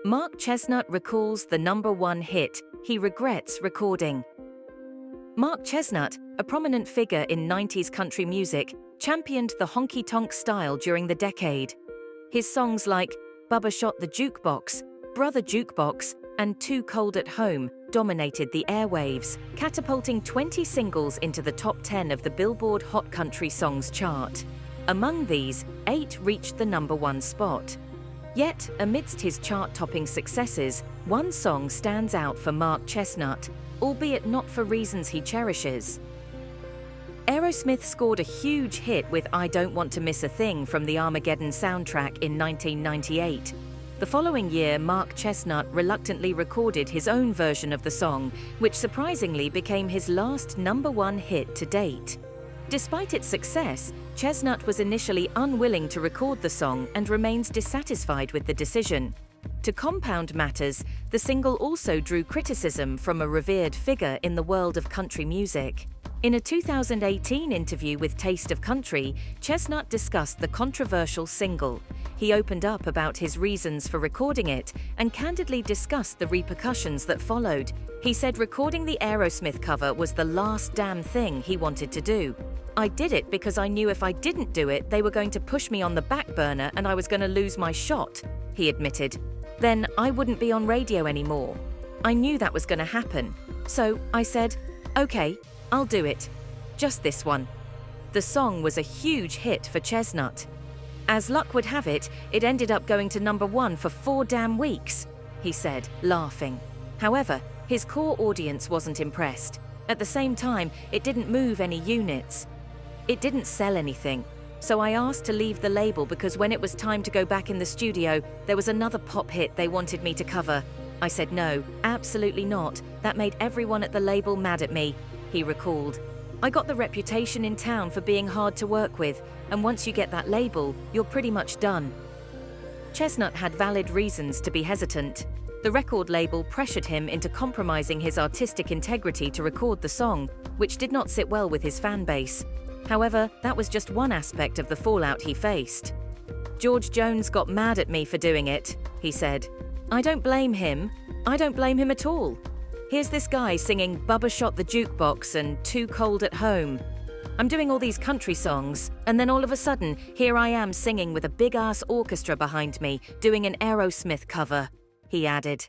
Mark Chesnutt recalls the #1 hit he regrets recording. Mark Chesnutt, a prominent figure in 90s country music, championed the honky-tonk style during the decade. His songs like Bubba Shot the Jukebox, Brother Jukebox, and Too Cold at Home dominated the airwaves, catapulting 20 singles into the top 10 of the Billboard Hot Country Songs chart. Among these, 8 reached the #1 spot. Yet, amidst his chart-topping successes, one song stands out for Mark Chesnutt, albeit not for reasons he cherishes. Aerosmith scored a huge hit with I Don't Want to Miss a Thing from the Armageddon soundtrack in 1998. The following year, Mark Chesnutt reluctantly recorded his own version of the song, which surprisingly became his last #1 hit to date. Despite its success, Chesnutt was initially unwilling to record the song and remains dissatisfied with the decision. To compound matters, the single also drew criticism from a revered figure in the world of country music. In a 2018 interview with Taste of Country, Chesnutt discussed the controversial single. He opened up about his reasons for recording it and candidly discussed the repercussions that followed. He said recording the Aerosmith cover was the last damn thing he wanted to do. I did it because I knew if I didn't do it, they were going to push me on the back burner and I was going to lose my shot, he admitted. Then I wouldn't be on radio anymore. I knew that was going to happen. So I said, okay, I'll do it. Just this one. The song was a huge hit for Chesnutt. As luck would have it, it ended up going to #1 for 4 damn weeks, he said, laughing. However, his core audience wasn't impressed. At the same time, it didn't move any units. It didn't sell anything. So I asked to leave the label because when it was time to go back in the studio, there was another pop hit they wanted me to cover. I said no, absolutely not. That made everyone at the label mad at me, he recalled. I got the reputation in town for being hard to work with, and once you get that label, you're pretty much done. Chesnutt had valid reasons to be hesitant. The record label pressured him into compromising his artistic integrity to record the song, which did not sit well with his fan base. However, that was just one aspect of the fallout he faced. George Jones got mad at me for doing it, he said. I don't blame him. I don't blame him at all. Here's this guy singing Bubba Shot the Jukebox and Too Cold at Home. I'm doing all these country songs, and then all of a sudden, here I am singing with a big-ass orchestra behind me, doing an Aerosmith cover, he added.